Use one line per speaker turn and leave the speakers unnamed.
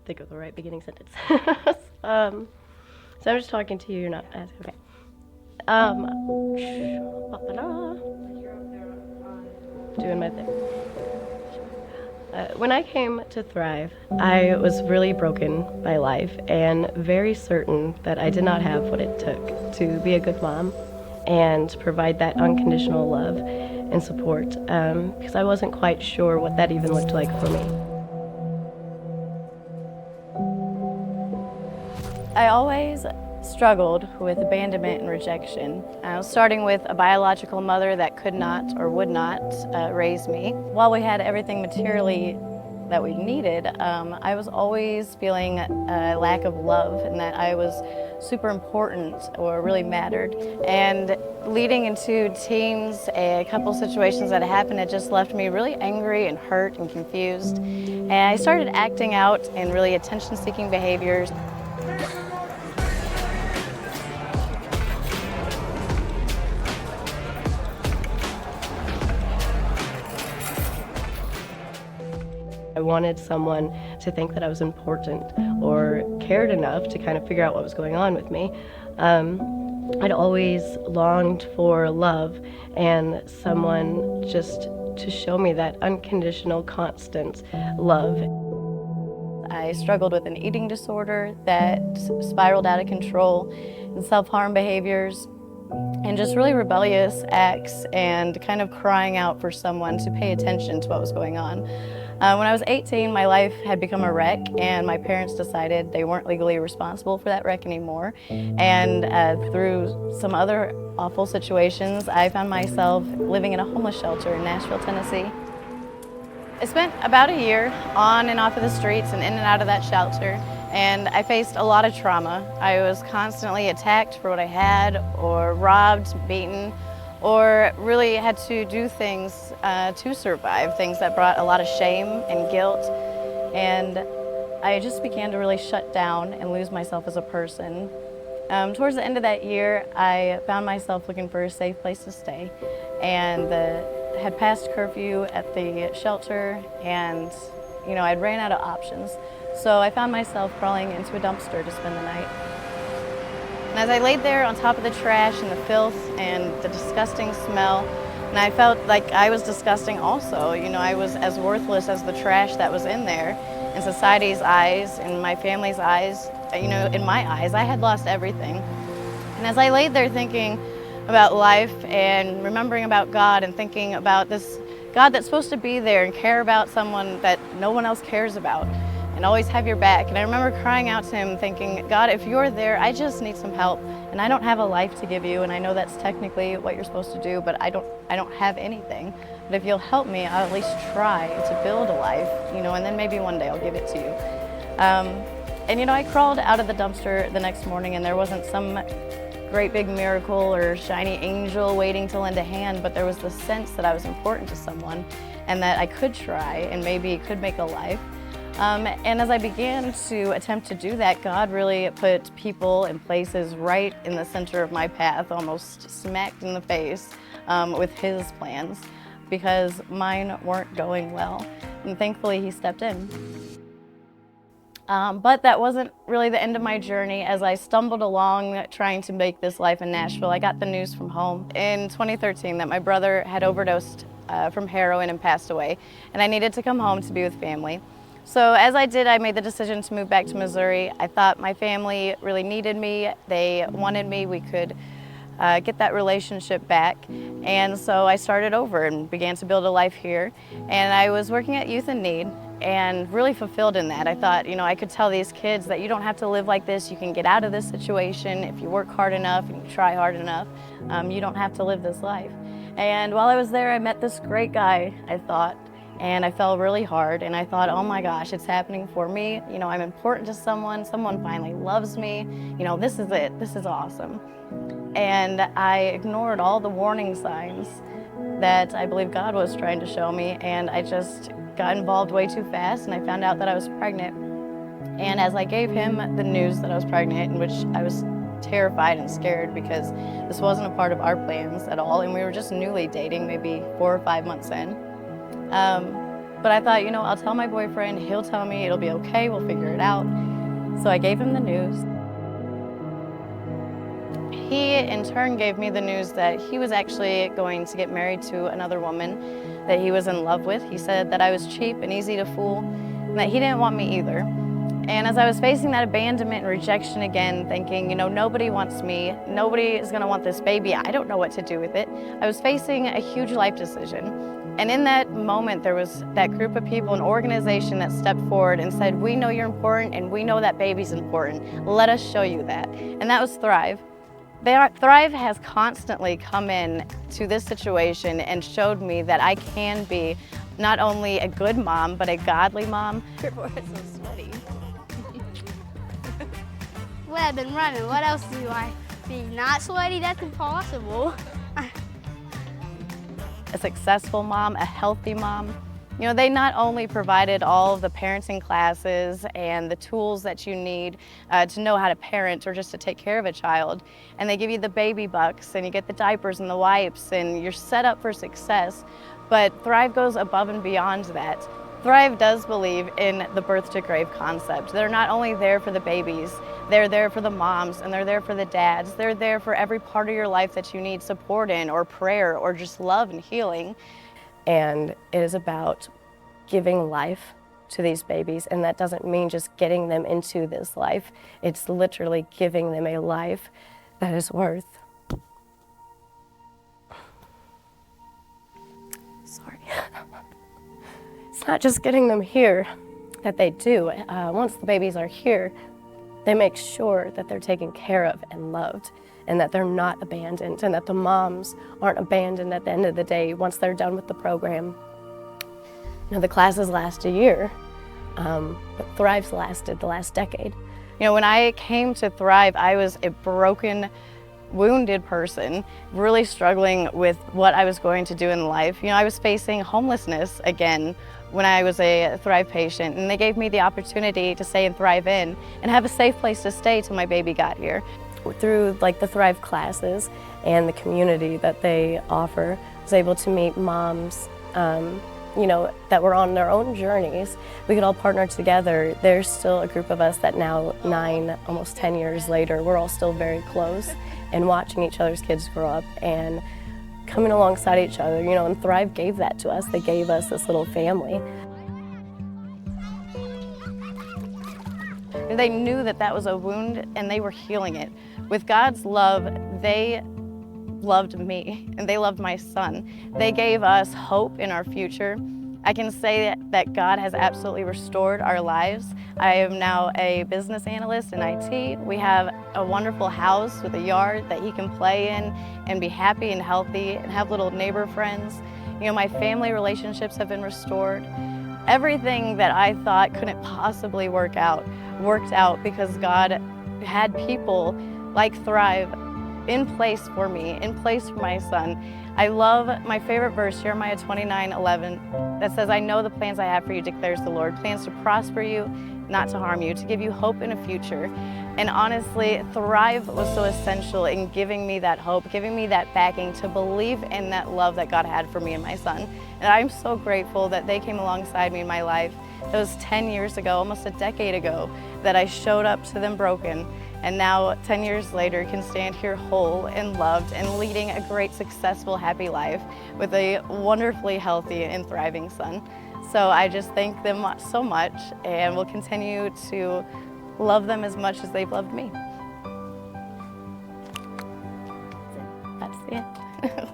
think of the right beginning sentence. So I'm just talking to you, you're not asking. Okay. Doing my thing. When I came to ThriVe, I was really broken by life and very certain that I did not have what it took to be a good mom and provide that unconditional love and support because I wasn't quite sure what that even looked like for me.
I always struggled with abandonment and rejection, starting with a biological mother that could not or would not raise me. While we had everything materially that we needed, I was always feeling a lack of love and that I was super important or really mattered. And leading into teens, a couple situations that happened, it just left me really angry and hurt and confused. And I started acting out in really attention-seeking behaviors.
I wanted someone to think that I was important or cared enough to kind of figure out what was going on with me. I'd always longed for love and someone just to show me that unconditional, constant love.
I struggled with an eating disorder that spiraled out of control and self-harm behaviors and just really rebellious acts and kind of crying out for someone to pay attention to what was going on. When I was 18, my life had become a wreck and my parents decided they weren't legally responsible for that wreck anymore. And through some other awful situations, I found myself living in a homeless shelter in Nashville, Tennessee. I spent about a year on and off of the streets and in and out of that shelter, and I faced a lot of trauma. I was constantly attacked for what I had, or robbed, beaten, or really had to do things to survive, things that brought a lot of shame and guilt. And I just began to really shut down and lose myself as a person. Towards the end of that year, I found myself looking for a safe place to stay, and had passed curfew at the shelter, and I'd ran out of options. So I found myself crawling into a dumpster to spend the night. And as I laid there on top of the trash and the filth and the disgusting smell, and I felt like I was disgusting also. I was as worthless as the trash that was in there. In society's eyes, in my family's eyes, in my eyes, I had lost everything. And as I laid there thinking about life and remembering about God and thinking about this God that's supposed to be there and care about someone that no one else cares about and always have your back. And I remember crying out to him thinking, God, if you're there, I just need some help. And I don't have a life to give you, and I know that's technically what you're supposed to do, but I don't have anything. But if you'll help me, I'll at least try to build a life, and then maybe one day I'll give it to you. And I crawled out of the dumpster the next morning, and there wasn't some great big miracle or shiny angel waiting to lend a hand, but there was the sense that I was important to someone and that I could try and maybe could make a life. And as I began to attempt to do that, God really put people and places right in the center of my path, almost smacked in the face with his plans, because mine weren't going well. And thankfully, he stepped in. But that wasn't really the end of my journey. As I stumbled along trying to make this life in Nashville, I got the news from home in 2013 that my brother had overdosed from heroin and passed away, and I needed to come home to be with family. So as I did, I made the decision to move back to Missouri. I thought my family really needed me. They wanted me. We could get that relationship back. And so I started over and began to build a life here. And I was working at Youth in Need and really fulfilled in that. I thought, I could tell these kids that you don't have to live like this. You can get out of this situation if you work hard enough and you try hard enough. You don't have to live this life. And while I was there, I met this great guy, I thought, and I fell really hard, and I thought, oh my gosh, it's happening for me. I'm important to someone finally loves me. This is it, this is awesome. And I ignored all the warning signs that I believe God was trying to show me, and I just got involved way too fast, and I found out that I was pregnant. And as I gave him the news that I was pregnant, in which I was terrified and scared because this wasn't a part of our plans at all, and we were just newly dating, maybe 4 or 5 months in. But I thought, I'll tell my boyfriend, he'll tell me it'll be okay, we'll figure it out. So I gave him the news. He, in turn, gave me the news that he was actually going to get married to another woman that he was in love with. He said that I was cheap and easy to fool, and that he didn't want me either. And as I was facing that abandonment and rejection again, thinking, nobody wants me, nobody is gonna want this baby, I don't know what to do with it, I was facing a huge life decision. And in that moment, there was that group of people, an organization that stepped forward and said, we know you're important and we know that baby's important. Let us show you that. And that was ThriVe. ThriVe has constantly come in to this situation and showed me that I can be not only a good mom, but a godly mom.
Your board is so sweaty. Well, I've been running. What else do I be? Not sweaty? That's impossible.
A successful mom, a healthy mom. They not only provided all of the parenting classes and the tools that you need to know how to parent or just to take care of a child, and they give you the baby bucks and you get the diapers and the wipes and you're set up for success, but ThriVe goes above and beyond that. ThriVe does believe in the birth to grave concept. They're not only there for the babies, they're there for the moms and they're there for the dads. They're there for every part of your life that you need support in or prayer or just love and healing. And it is about giving life to these babies, and that doesn't mean just getting them into this life. It's literally giving them a life that is worth. Sorry. It's not just getting them here that they do. Once the babies are here, they make sure that they're taken care of and loved, and that they're not abandoned, and that the moms aren't abandoned at the end of the day once they're done with the program. The classes last a year, but ThriVe's lasted the last decade. When I came to ThriVe, I was a broken, wounded person, really struggling with what I was going to do in life. I was facing homelessness again when I was a ThriVe patient, and they gave me the opportunity to stay in ThriVe Inn and have a safe place to stay till my baby got here. Through the ThriVe classes and the community that they offer, I was able to meet moms that were on their own journeys. We could all partner together. There's still a group of us that now 9, almost 10 years later, we're all still very close and watching each other's kids grow up and coming alongside each other, and ThriVe gave that to us. They gave us this little family. They knew that that was a wound and they were healing it. With God's love, they loved me and they loved my son. They gave us hope in our future. I can say that God has absolutely restored our lives. I am now a business analyst in IT. We have a wonderful house with a yard that he can play in and be happy and healthy and have little neighbor friends. My family relationships have been restored. Everything that I thought couldn't possibly worked out because God had people like ThriVe in place for me, in place for my son. I love my favorite verse, Jeremiah 29:11, that says, I know the plans I have for you, declares the Lord, plans to prosper you, not to harm you, to give you hope in a future. And honestly, ThriVe was so essential in giving me that hope, giving me that backing to believe in that love that God had for me and my son. And I'm so grateful that they came alongside me in my life. That was 10 years ago, almost a decade ago, that I showed up to them broken. And now, 10 years later, can stand here whole and loved and leading a great, successful, happy life with a wonderfully healthy and thriving son. So I just thank them so much and will continue to love them as much as they've loved me. That's the end.